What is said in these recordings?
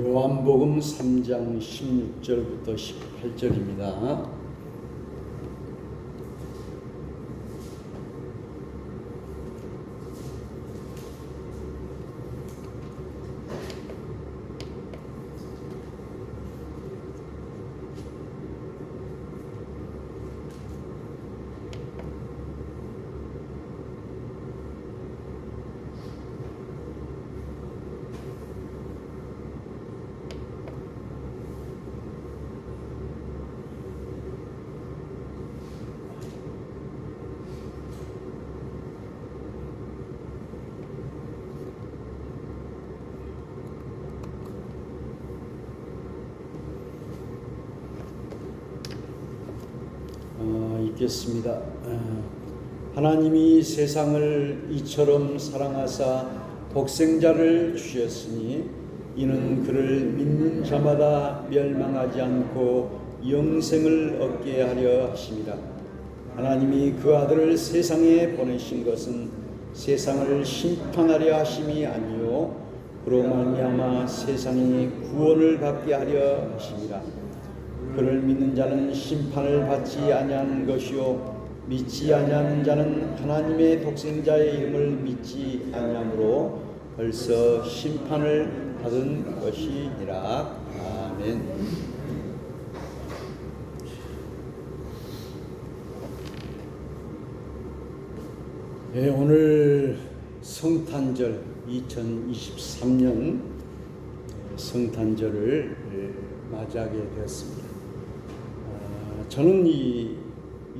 요한복음 3장 16절부터 18절입니다. 읽겠습니다. 하나님이 세상을 이처럼 사랑하사 독생자를 주셨으니 이는 그를 믿는 자마다 멸망하지 않고 영생을 얻게 하려 하심이라. 하나님이 그 아들을 세상에 보내신 것은 세상을 심판하려 하심이 아니요 그로 말미암아 세상이 구원을 받게 하려 하심이라. 그를 믿는 자는 심판을 받지 아니하는 것이요 믿지 아니하는 자는 하나님의 독생자의 이름을 믿지 아니하므로 벌써 심판을 받은 것이니라. 아멘. 네, 오늘 성탄절 2023년 성탄절을 맞이하게 되었습니다. 저는 이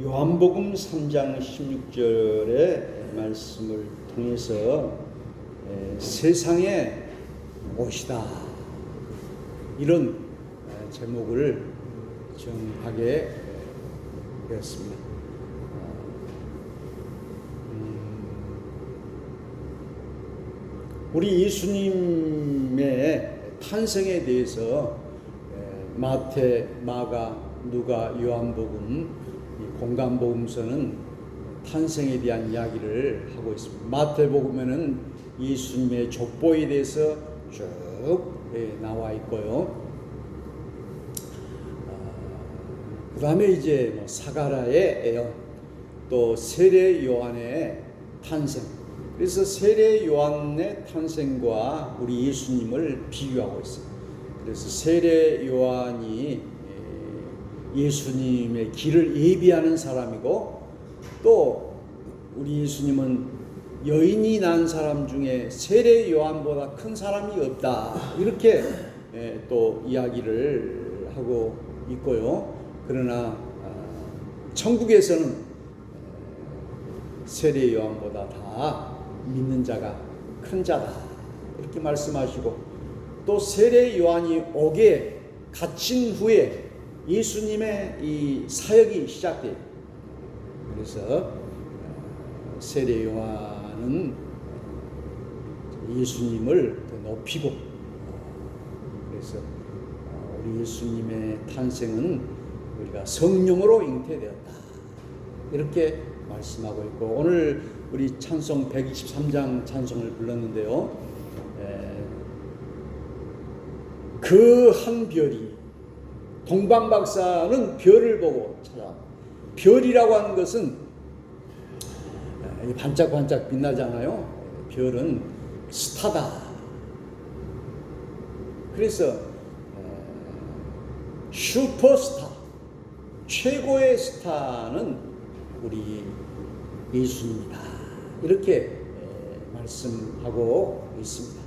요한복음 3장 16절의 말씀을 통해서 세상에 오시다 이런 제목을 정하게 되었습니다. 우리 예수님의 탄생에 대해서 마태, 마가, 누가, 요한복음, 공간복음서는 탄생에 대한 이야기를 하고 있습니다. 마태복음에는 예수님의 족보에 대해서 쭉 나와 있고요. 그 다음에 이제 사가랴의 애언, 또 세례 요한의 탄생. 그래서 세례 요한의 탄생과 우리 예수님을 비교하고 있습니다. 그래서 세례 요한이 예수님의 길을 예비하는 사람이고, 또 우리 예수님은 여인이 낳은 사람 중에 세례 요한보다 큰 사람이 없다 이렇게 또 이야기를 하고 있고요. 그러나 천국에서는 세례 요한보다 다 믿는 자가 큰 자다 이렇게 말씀하시고, 또 세례 요한이 옥에 갇힌 후에 예수님의 이 사역이 시작돼요. 그래서 세례 요한은 예수님을 더 높이고, 그래서 우리 예수님의 탄생은 우리가 성령으로 잉태되었다 이렇게 말씀하고 있고, 오늘 우리 찬송 123장 찬송을 불렀는데요. 그 한 별이, 동방박사는 별을 보고 찾아. 별이라고 하는 것은 반짝반짝 빛나잖아요. 별은 스타다. 그래서 슈퍼스타, 최고의 스타는 우리 예수님이다 이렇게 말씀하고 있습니다.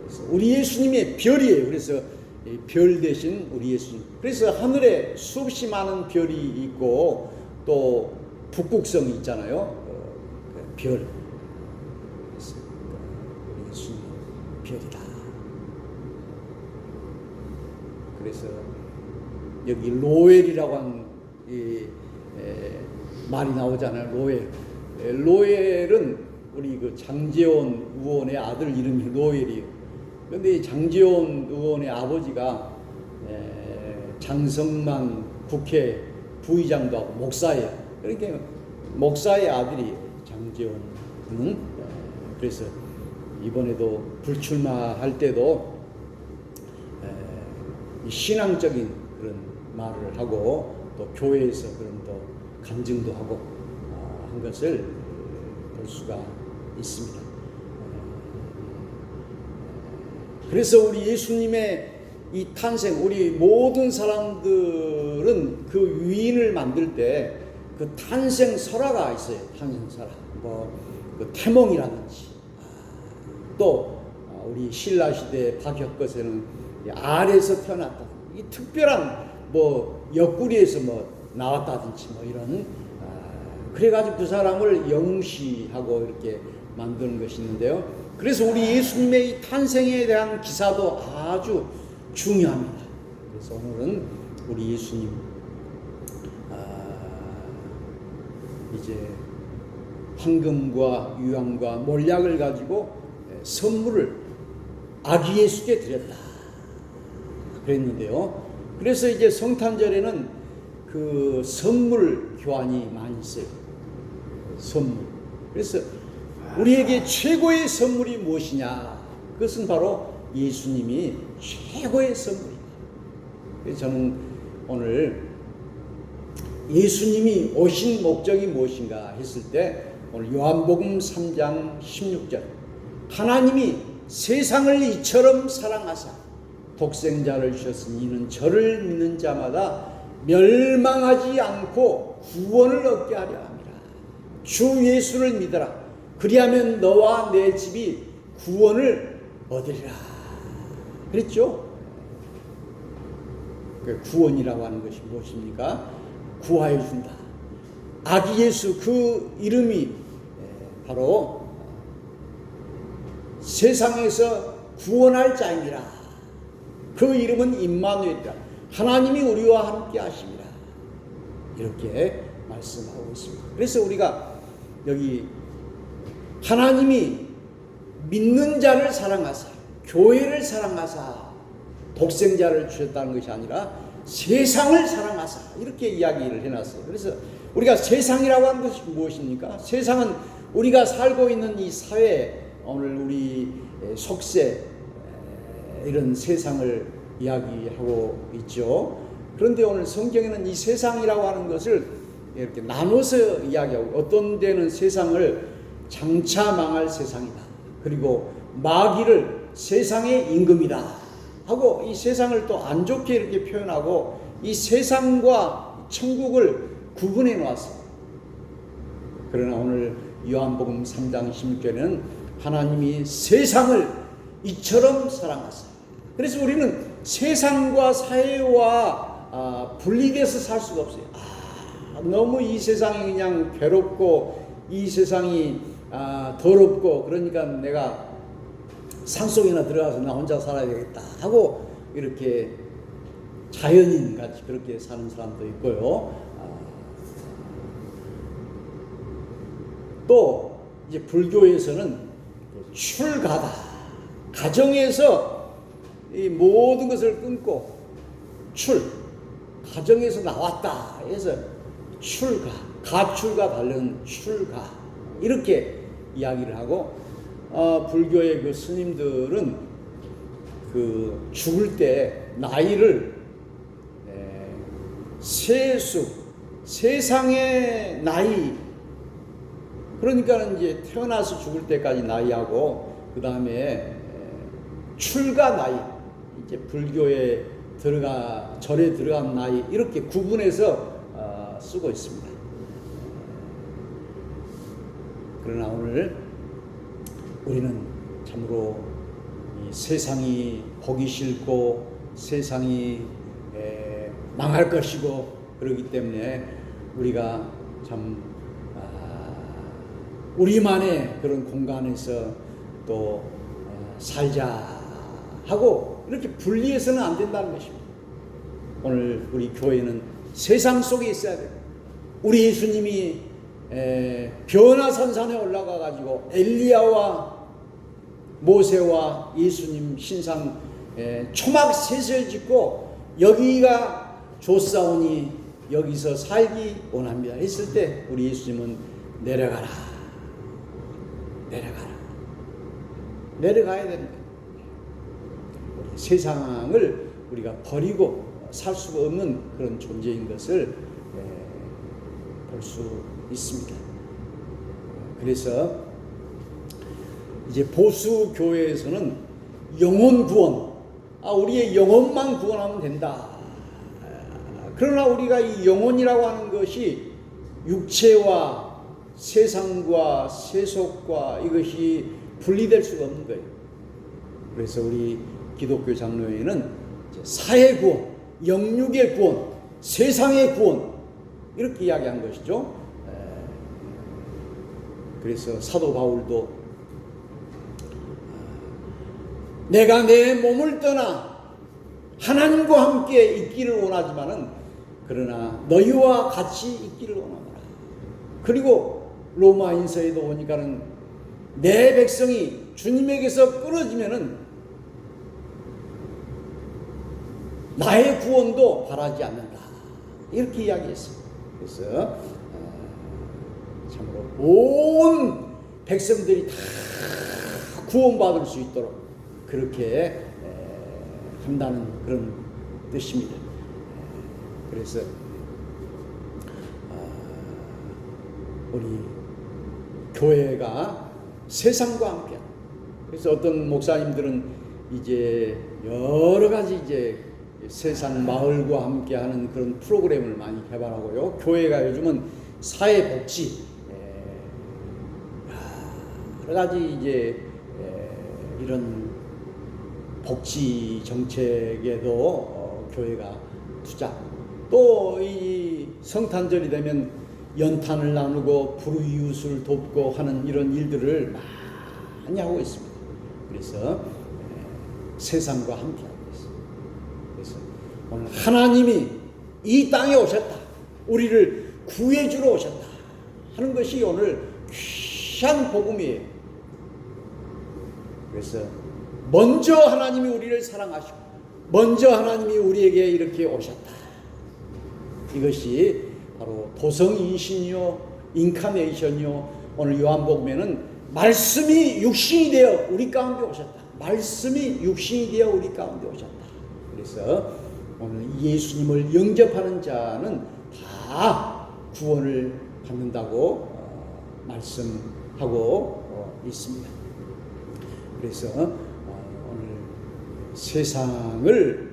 그래서 우리 예수님의 별이에요. 그래서 별 대신 우리 예수님. 그래서 하늘에 수없이 많은 별이 있고, 또 북극성이 있잖아요. 별. 그래서 우리 예수님 별이다. 그래서 여기 로엘이라고 하는 말이 나오잖아요. 로엘. 로엘은 우리 그 장제원 의원의 아들 이름이 로엘이에요. 그런데 이 장제원 의원의 아버지가 장성만 국회 부의장도 하고 목사예요. 그러니까 목사의 아들이 장제원은. 그래서 이번에도 불출마할 때도 신앙적인 그런 말을 하고 또 교회에서 그런 또 간증도 하고 한 것을 볼 수가 있습니다. 그래서 우리 예수님의 이 탄생, 우리 모든 사람들은 그 위인을 만들 때 그 탄생 설화가 있어요. 탄생 설화. 그 태몽이라든지 또 우리 신라 시대 박혁거세는 알에서 태어났다. 이 특별한 옆구리에서 나왔다든지 이런 그래가지고 그 사람을 영시하고 이렇게 만드는 것이 있는데요. 그래서 우리 예수님의 이 탄생에 대한 기사도 아주 중요합니다. 그래서 오늘은 우리 예수님 이제 황금과 유황과 몰약을 가지고 선물을 아기 예수께 드렸다 그랬는데요. 그래서 이제 성탄절에는 그 선물 교환이 많이 있어요. 선물. 그래서 우리에게 최고의 선물이 무엇이냐? 그것은 바로 예수님이 최고의 선물입니다. 그래서 저는 오늘 예수님이 오신 목적이 무엇인가 했을 때 오늘 요한복음 3장 16절 하나님이 세상을 이처럼 사랑하사 독생자를 주셨으니 이는 저를 믿는 자마다 멸망하지 않고 구원을 얻게 하려 함이라. 주 예수를 믿어라. 그리하면 너와 내 집이 구원을 얻으리라. 그랬죠? 구원이라고 하는 것이 무엇입니까? 구하여 준다. 아기 예수 그 이름이 바로 세상에서 구원할 자입니다. 그 이름은 임마누엘이라. 하나님이 우리와 함께 하십니다. 이렇게 말씀하고 있습니다. 그래서 우리가 여기 하나님이 믿는 자를 사랑하사 교회를 사랑하사 독생자를 주셨다는 것이 아니라 세상을 사랑하사 이렇게 이야기를 해놨어요. 그래서 우리가 세상이라고 하는 것이 무엇입니까? 세상은 우리가 살고 있는 이 사회, 오늘 우리 속세 이런 세상을 이야기하고 있죠. 그런데 오늘 성경에는 이 세상이라고 하는 것을 이렇게 나눠서 이야기하고 어떤 데는 세상을 장차 망할 세상이다. 그리고 마귀를 세상의 임금이다. 하고 이 세상을 또 안 좋게 이렇게 표현하고 이 세상과 천국을 구분해 놓았어요. 그러나 오늘 요한복음 3장 16절에는 하나님이 세상을 이처럼 사랑하사. 그래서 우리는 세상과 사회와 분리돼서 살 수가 없어요. 너무 이 세상이 그냥 괴롭고 이 세상이 더럽고 그러니까 내가 산속에나 들어가서 나 혼자 살아야 되겠다 하고 이렇게 자연인 같이 그렇게 사는 사람도 있고요. 또 이제 불교에서는 출가다. 가정에서 이 모든 것을 끊고 가정에서 나왔다 해서 출가, 가출과 다른 출가 이렇게 이야기를 하고 불교의 그 스님들은 그 죽을 때 나이를 세수, 세상의 나이, 그러니까 이제 태어나서 죽을 때까지 나이하고 그 다음에 출가 나이, 이제 불교에 절에 들어간 나이 이렇게 구분해서 쓰고 있습니다. 그러나 오늘 우리는 참으로 이 세상이 보기 싫고 세상이 망할 것이고 그렇기 때문에 우리가 참 우리만의 그런 공간에서 또 살자 하고 이렇게 분리해서는 안 된다는 것입니다. 오늘 우리 교회는 세상 속에 있어야 돼요. 우리 예수님이 변화산산에 올라가 가지고 엘리야와 모세와 예수님 신상 초막 셋을 짓고 여기가 좋사오니 여기서 살기 원합니다 했을 때 우리 예수님은 내려가라 내려가야 됩니다. 세상을 우리가 버리고 살 수가 없는 그런 존재인 것을 볼 수 있습니다. 그래서 이제 보수 교회에서는 영혼 구원, 우리의 영혼만 구원하면 된다. 그러나 우리가 이 영혼이라고 하는 것이 육체와 세상과 세속과 이것이 분리될 수가 없는 거예요. 그래서 우리 기독교 장로회는 사회 구원, 영육의 구원, 세상의 구원 이렇게 이야기한 것이죠. 그래서 사도 바울도 내가 내 몸을 떠나 하나님과 함께 있기를 원하지만은 그러나 너희와 같이 있기를 원하노라. 그리고 로마인서에도 보니까는 내 백성이 주님에게서 끊어지면은 나의 구원도 바라지 않는다. 이렇게 이야기했습니다. 그래서 참으로 온 백성들이 다 구원받을 수 있도록 그렇게 한다는 그런 뜻입니다. 그래서 우리 교회가 세상과 함께, 그래서 어떤 목사님들은 이제 여러 가지 이제 세상 마을과 함께하는 그런 프로그램을 많이 개발하고요. 교회가 요즘은 사회복지 여러 가지 이제 이런 복지 정책에도 교회가 투자, 또 이 성탄절이 되면 연탄을 나누고 불우이웃을 돕고 하는 이런 일들을 많이 하고 있습니다. 그래서 세상과 함께 하고 있습니다. 그래서 오늘 하나님이 이 땅에 오셨다, 우리를 구해주러 오셨다 하는 것이 오늘 귀한 복음이에요. 그래서 먼저 하나님이 우리를 사랑하시고 먼저 하나님이 우리에게 이렇게 오셨다. 이것이 바로 도성인신이요 인카네이션이요. 오늘 요한복음에는 말씀이 육신이 되어 우리 가운데 오셨다. 말씀이 육신이 되어 우리 가운데 오셨다. 그래서 오늘 예수님을 영접하는 자는 다 구원을 받는다고 말씀하고 있습니다. 그래서 오늘 세상을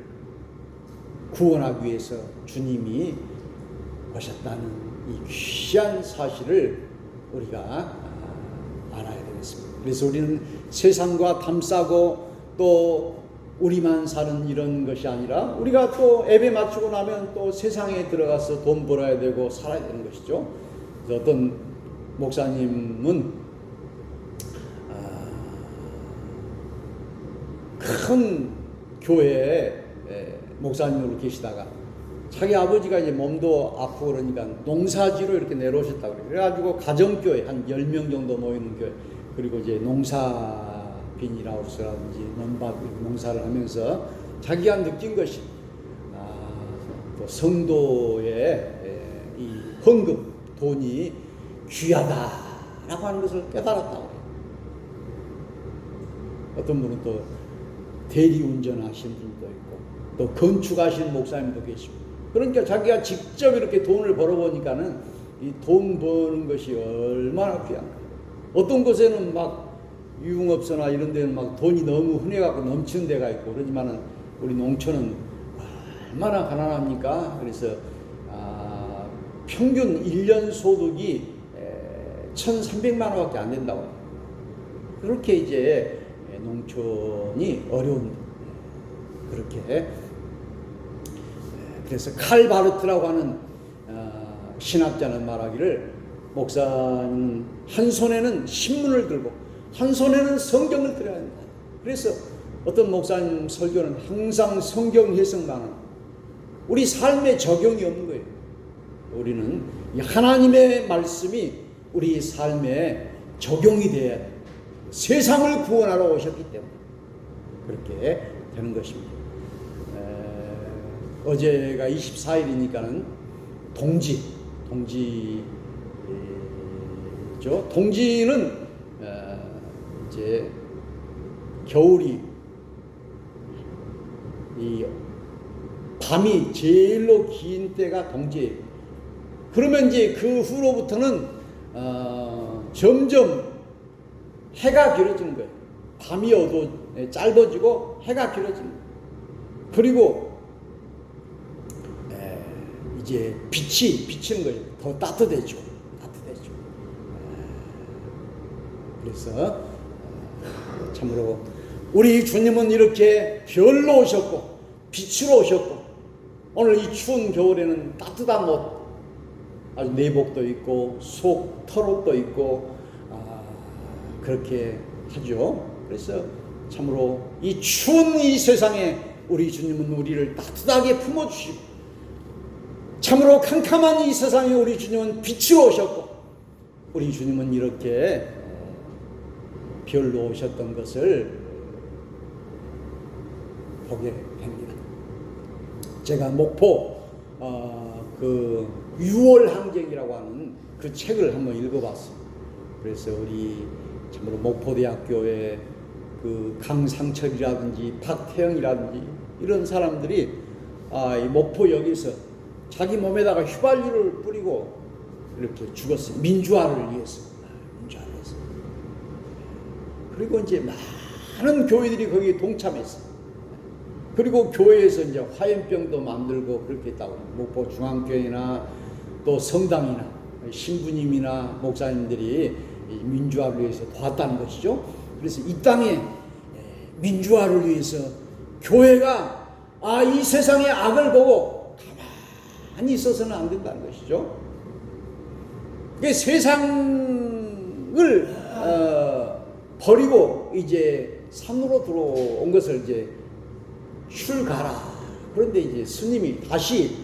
구원하기 위해서 주님이 오셨다는 이 귀한 사실을 우리가 알아야 되겠습니다. 그래서 우리는 세상과 담싸고 또 우리만 사는 이런 것이 아니라 우리가 또 예배 마치고 나면 또 세상에 들어가서 돈 벌어야 되고 살아야 되는 것이죠. 그래서 어떤 목사님은 큰 교회에 목사님으로 계시다가 자기 아버지가 이제 몸도 아프고 그러니까 농사지로 이렇게 내려오셨다고 그래요. 그래가지고 가정교회 한 10명 정도 모이는 교회, 그리고 이제 농사 비닐하우스라든지 농사를 하면서 자기가 느낀 것이 또 성도의 이 헌금, 돈이 귀하다라고 하는 것을 깨달았다고 해요. 어떤 분은 또 대리운전 하시는 분도 있고 또 건축하시는 목사님도 계시고, 그러니까 자기가 직접 이렇게 돈을 벌어보니까는 이 돈 버는 것이 얼마나 귀한가. 어떤 곳에는 막 유흥업소나 이런 데는 막 돈이 너무 흔해갖고 넘치는 데가 있고 그러지만은 우리 농촌은 얼마나 가난합니까? 그래서 평균 1년 소득이 1,300만 원밖에 안 된다고 해요. 그렇게 이제 농촌이 어려운, 그렇게. 그래서 칼 바르트라고 하는 신학자는 말하기를, 목사는 한 손에는 신문을 들고 한 손에는 성경을 들어야 한다. 그래서 어떤 목사님 설교는 항상 성경 해석만은 우리 삶에 적용이 없는 거예요. 우리는 이 하나님의 말씀이 우리 삶에 적용이 돼야 돼요. 세상을 구원하러 오셨기 때문에 그렇게 되는 것입니다. 어제가 24일이니까는 동지죠. 동지는 이제 겨울이 이 밤이 제일로 긴 때가 동지예요. 그러면 이제 그 후로부터는 점점 해가 길어지는 거예요. 밤이 짧아지고 해가 길어지는 거예요. 그리고 이제 빛이 비치는 거예요. 더 따뜻해지고. 그래서 참으로 우리 주님은 이렇게 별로 오셨고 빛으로 오셨고, 오늘 이 추운 겨울에는 따뜻한 옷, 아주 내복도 있고 속 털옷도 있고 그렇게 하죠. 그래서 참으로 이 추운 이 세상에 우리 주님은 우리를 따뜻하게 품어주시고, 참으로 캄캄한 이 세상에 우리 주님은 빛으로 오셨고, 우리 주님은 이렇게 별로 오셨던 것을 보게 됩니다. 제가 목포 그 6월 항쟁이라고 하는 그 책을 한번 읽어봤어요. 그래서 우리 참으로 목포대학교의 그 강상철이라든지 박태영이라든지 이런 사람들이 이 목포역에서 자기 몸에다가 휘발유를 뿌리고 이렇게 죽었어요. 민주화를 위해서. 그리고 이제 많은 교회들이 거기에 동참했어요. 그리고 교회에서 이제 화염병도 만들고 그렇게 했다고. 목포 중앙교회나 또 성당이나 신부님이나 목사님들이 민주화를 위해서 도왔다는 것이죠. 그래서 이 땅에 민주화를 위해서 교회가 이 세상의 악을 보고 가만히 있어서는 안 된다는 것이죠. 세상을 버리고 이제 산으로 들어온 것을 이제 출가라. 그런데 이제 스님이 다시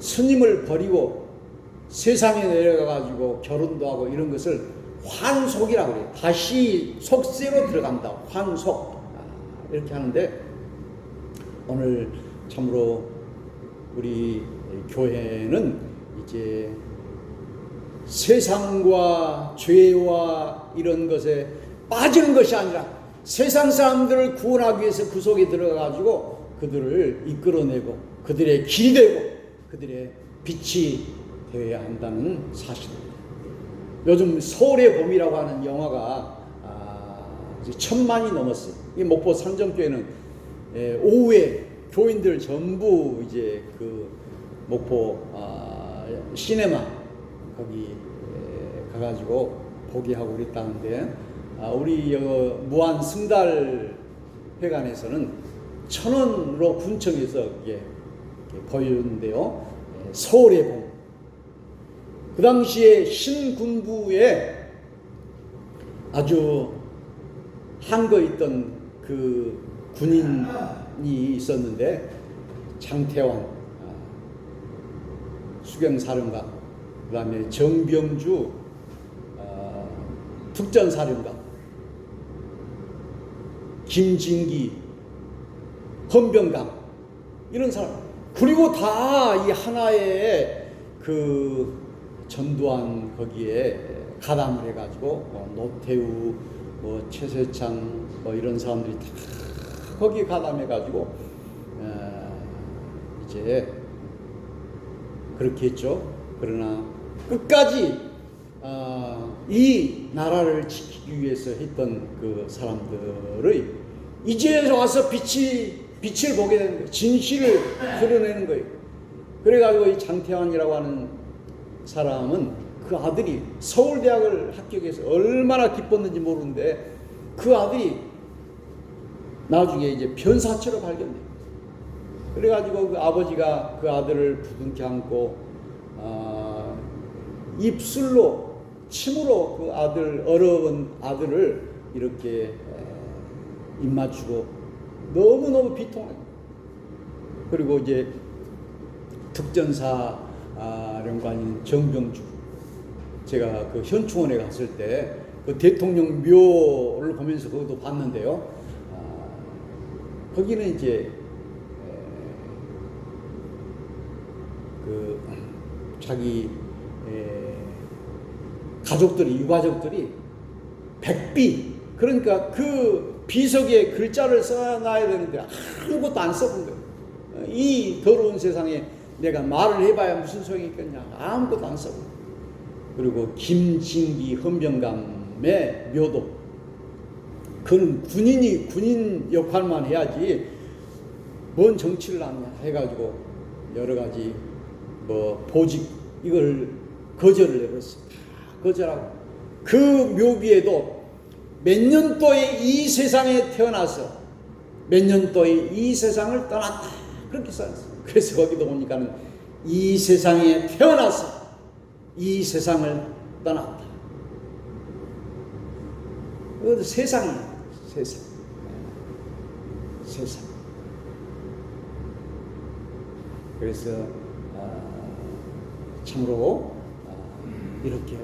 스님을 버리고 세상에 내려가가지고 결혼도 하고 이런 것을 환속이라고 그래요. 다시 속세로 들어간다. 환속. 이렇게 하는데, 오늘 참으로 우리 교회는 이제 세상과 죄와 이런 것에 빠지는 것이 아니라 세상 사람들을 구원하기 위해서 그 속에 들어가가지고 그들을 이끌어내고 그들의 길이 되고 그들의 빛이 되어야 한다는 사실입니다. 요즘 서울의 봄이라고 하는 영화가 1000만이 넘었어요. 이 목포 삼정교회는 오후에 교인들 전부 이제 그 목포 시네마 거기 가가지고 보게 하고 그랬다는데, 우리 무안 승달 회관에서는 1000원으로 군청에서 이게 보여주는데요. 서울의 봄. 그 당시에 신군부에 아주 한거 있던 그 군인이 있었는데, 장태환 수경사령관, 그 다음에 정병주 특전사령관, 김진기, 헌병강, 이런 사람, 그리고 다 이 하나의 그 전두환 거기에 가담을 해가지고 노태우, 최세찬 이런 사람들이 다 거기에 가담해가지고 이제 그렇게 했죠. 그러나 끝까지 이 나라를 지키기 위해서 했던 그 사람들의 이제 와서 빛을 보게 되는 거예요. 진실을 드러내는 거예요. 그래가지고 이 장태환이라고 하는 사람은 그 아들이 서울대학을 합격해서 얼마나 기뻤는지 모르는데, 그 아들이 나중에 이제 변사체로 발견돼요. 그래가지고 그 아버지가 그 아들을 부둥켜 안고 입술로 침으로 그 어려운 아들을 이렇게 입 맞추고 너무너무 비통해요. 그리고 이제 특전사령관인 정병주, 제가 그 현충원에 갔을 때 그 대통령 묘를 보면서 그것도 봤는데요. 거기는 이제 그 자기 가족들이, 유가족들이 백비, 그러니까 그 비석에 글자를 써놔야 되는데 아무것도 안 써본 거예요. 이 더러운 세상에 내가 말을 해봐야 무슨 소용이 있겠냐. 아무것도 안 써본 거예요. 그리고 김진기 헌병감의 묘도, 그는 군인이 군인 역할만 해야지 뭔 정치를 하냐 해가지고 여러 가지 뭐 보직 이걸 거절을 해버렸습니다. 거절하고 그 묘비에도 몇 년도에 이 세상에 태어나서 몇 년도에 이 세상을 떠났다 그렇게 써놨어요. 그래서 거기도 보니까는 이 세상에 태어나서 이 세상을 떠났다. 그것도 세상이에요. 세상. 그래서 참으로 이렇게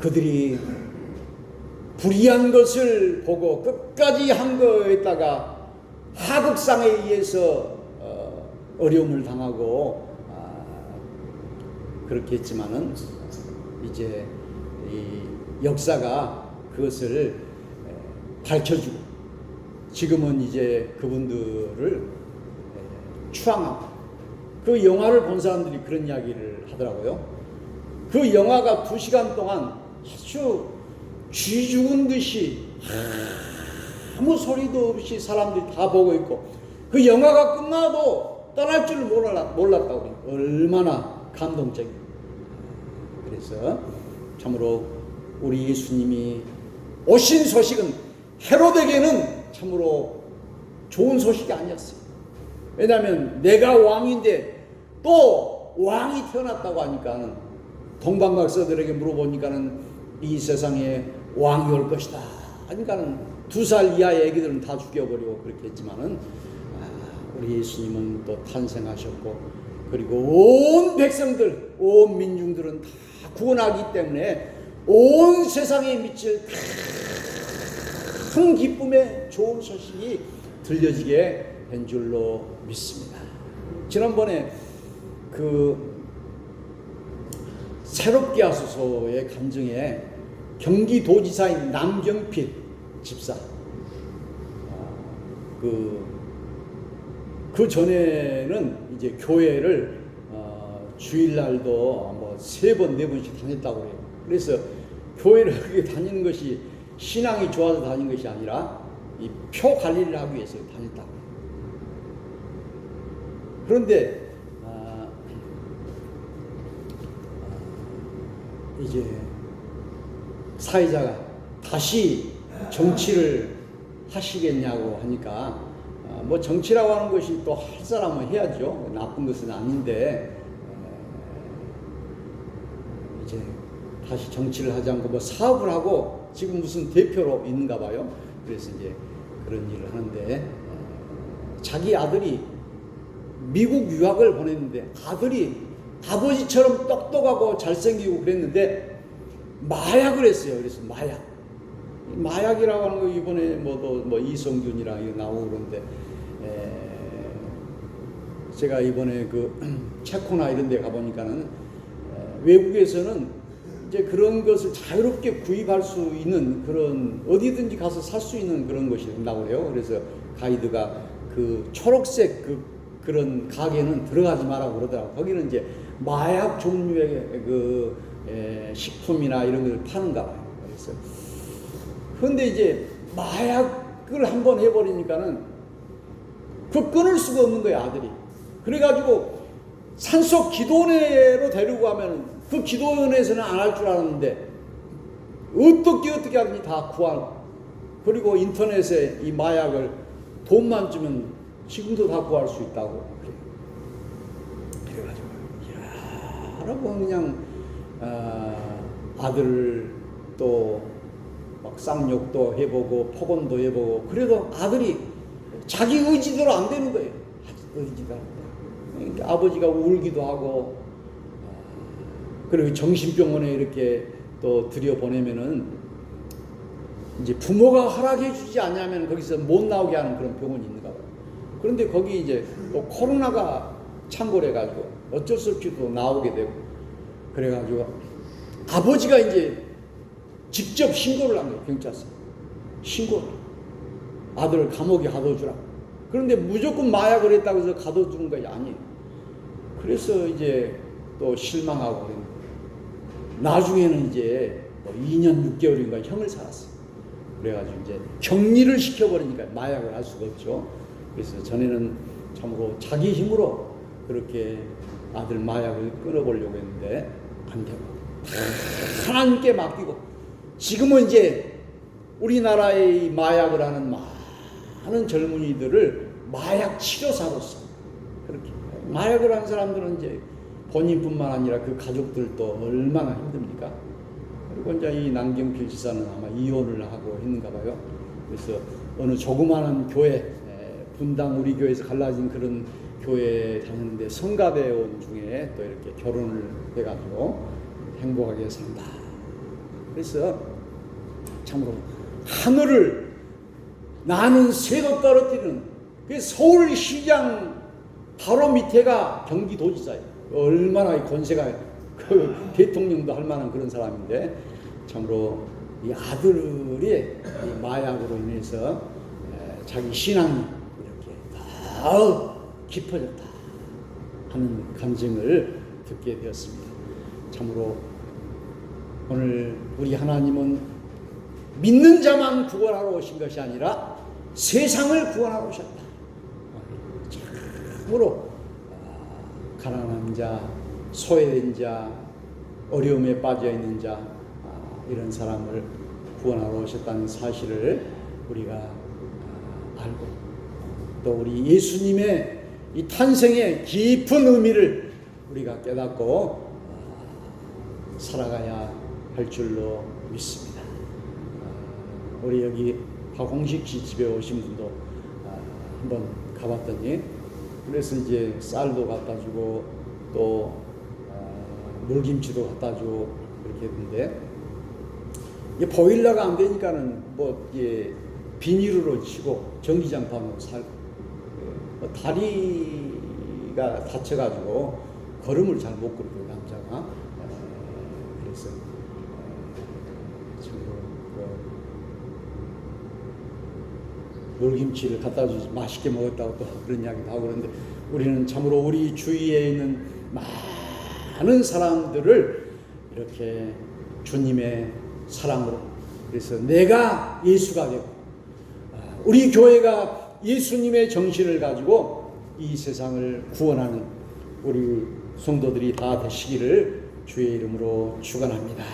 그들이 불의한 것을 보고 끝까지 한 거에다가 하극상에 의해서 어려움을 당하고 그렇게 했지만은 이제 이 역사가 그것을 밝혀주고 지금은 이제 그분들을 추앙하고 그 영화를 본 사람들이 그런 이야기를 하더라고요. 그 영화가 2시간 동안 아주 쥐 죽은 듯이 아무 소리도 없이 사람들이 다 보고 있고 그 영화가 끝나도 떠날 줄 몰랐다고. 얼마나 감동적이에요. 그래서 참으로 우리 예수님이 오신 소식은 헤로데에게는 참으로 좋은 소식이 아니었어요. 왜냐하면 내가 왕인데 또 왕이 태어났다고 하니까는 동방박사들에게 물어보니까는 이 세상에 왕이 올 것이다. 하니까는 2살 이하의 애기들은 다 죽여버리고 그렇게 했지만은 우리 예수님은 또 탄생하셨고 그리고 온 백성들, 온 민중들은 다 구원하기 때문에 온 세상에 미칠 큰 기쁨의 좋은 소식이 들려지게 된 줄로 믿습니다. 지난번에 그 새롭게 하소서의 간증에 경기도지사인 남경필 집사 그 전에는 이제 교회를 주일날도 뭐 3번, 4번씩 다녔다고 해요. 그래서 교회를 그렇게 다니는 것이 신앙이 좋아서 다니는 것이 아니라 이 표 관리를 하기 위해서 다녔다고 해요. 그런데 이제 사회자가 다시 정치를 하시겠냐고 하니까 뭐 정치라고 하는 것이 또 할 사람은 해야죠. 나쁜 것은 아닌데 이제 다시 정치를 하지 않고 뭐 사업을 하고 지금 무슨 대표로 있는가 봐요. 그래서 이제 그런 일을 하는데 자기 아들이 미국 유학을 보냈는데 아들이 아버지처럼 똑똑하고 잘생기고 그랬는데 마약을 했어요. 그래서 마약이라고 하는 거 이번에 뭐 이성균이랑 이거 나오고 그런데 제가 이번에 그 체코나 이런 데 가보니까는 외국에서는 이제 그런 것을 자유롭게 구입할 수 있는 그런 어디든지 가서 살 수 있는 그런 것이 된다고 해요. 그래서 가이드가 그 초록색 그런 가게는 들어가지 마라고 그러더라고요. 거기는 이제 마약 종류의 그 식품이나 이런 걸 파는가 봐요. 그래서 그런데 이제 마약을 한번 해버리니까는 그 끊을 수가 없는 거예요, 아들이. 그래가지고 산속 기도원으로 데리고 가면 그 기도원에서는 안 할 줄 알았는데 어떻게 하든지 다 구하고 그리고 인터넷에 이 마약을 돈만 주면 지금도 다 구할 수 있다고 그래요. 그래가지고 여러분 그냥 아들 또 막 쌍욕도 해보고 폭언도 해보고 그래도 아들이 자기 의지대로 안 되는 거예요. 의지대로 안 돼요. 그러니까 아버지가 울기도 하고 그리고 정신병원에 이렇게 또 들여보내면은 이제 부모가 허락해 주지 않냐면 거기서 못 나오게 하는 그런 병원이 있는가 봐요. 그런데 거기 이제 또 코로나가 창궐해가지고 어쩔 수 없이 또 나오게 되고 그래가지고 아버지가 이제 직접 신고를 한 거예요, 경찰서. 신고. 아들을 감옥에 가둬주라. 그런데 무조건 마약을 했다고 해서 가둬두는 것이 아니에요. 그래서 이제 또 실망하고 그랬는데 나중에는 이제 뭐 2년 6개월인가 형을 살았어요. 그래가지고 이제 격리를 시켜버리니까 마약을 할 수가 없죠. 그래서 전에는 참으로 자기 힘으로 그렇게 아들 마약을 끊어보려고 했는데 안 되고 하나님께 맡기고 지금은 이제 우리나라의 마약을 하는 많은 젊은이들을 마약 치료사로서 그렇게 마약을 하는 사람들은 이제 본인뿐만 아니라 그 가족들도 얼마나 힘듭니까? 그리고 이제 이 남경필 지사는 아마 이혼을 하고 있는가 봐요. 그래서 어느 조그마한 교회, 분당 우리 교회에서 갈라진 그런 교회에 다녔는데 성가대원 중에 또 이렇게 결혼을 해가지고 행복하게 산다. 그래서 참으로 하늘을 나는 새도 떨어뜨리는 그 서울시장 바로 밑에가 경기도지사예요. 얼마나 권세가 그 대통령도 할 만한 그런 사람인데 참으로 이 아들이 이 마약으로 인해서 자기 신앙이 이렇게 더 깊어졌다 하는 간증을 듣게 되었습니다. 참으로 오늘 우리 하나님은 믿는 자만 구원하러 오신 것이 아니라 세상을 구원하러 오셨다. 참으로 가난한 자, 소외된 자, 어려움에 빠져있는 자 이런 사람을 구원하러 오셨다는 사실을 우리가 알고 또 우리 예수님의 이 탄생의 깊은 의미를 우리가 깨닫고 살아가야 할 줄로 믿습니다. 우리 여기 박홍식 씨 집에 오신 분도 한번 가봤더니 그래서 이제 쌀도 갖다 주고 또 물김치도 갖다 주고 이렇게 했는데 이게 보일러가 안 되니까는 뭐 이게 비닐으로 치고 전기장판으로 살고 다리가 다쳐가지고 걸음을 잘 못 걸고 남자가 그래서 물김치를 갖다 주지 맛있게 먹었다고 또 그런 이야기도 하고 그러는데 우리는 참으로 우리 주위에 있는 많은 사람들을 이렇게 주님의 사랑으로 그래서 내가 예수가 되고 우리 교회가 예수님의 정신을 가지고 이 세상을 구원하는 우리 성도들이 다 되시기를 주의 이름으로 축원합니다.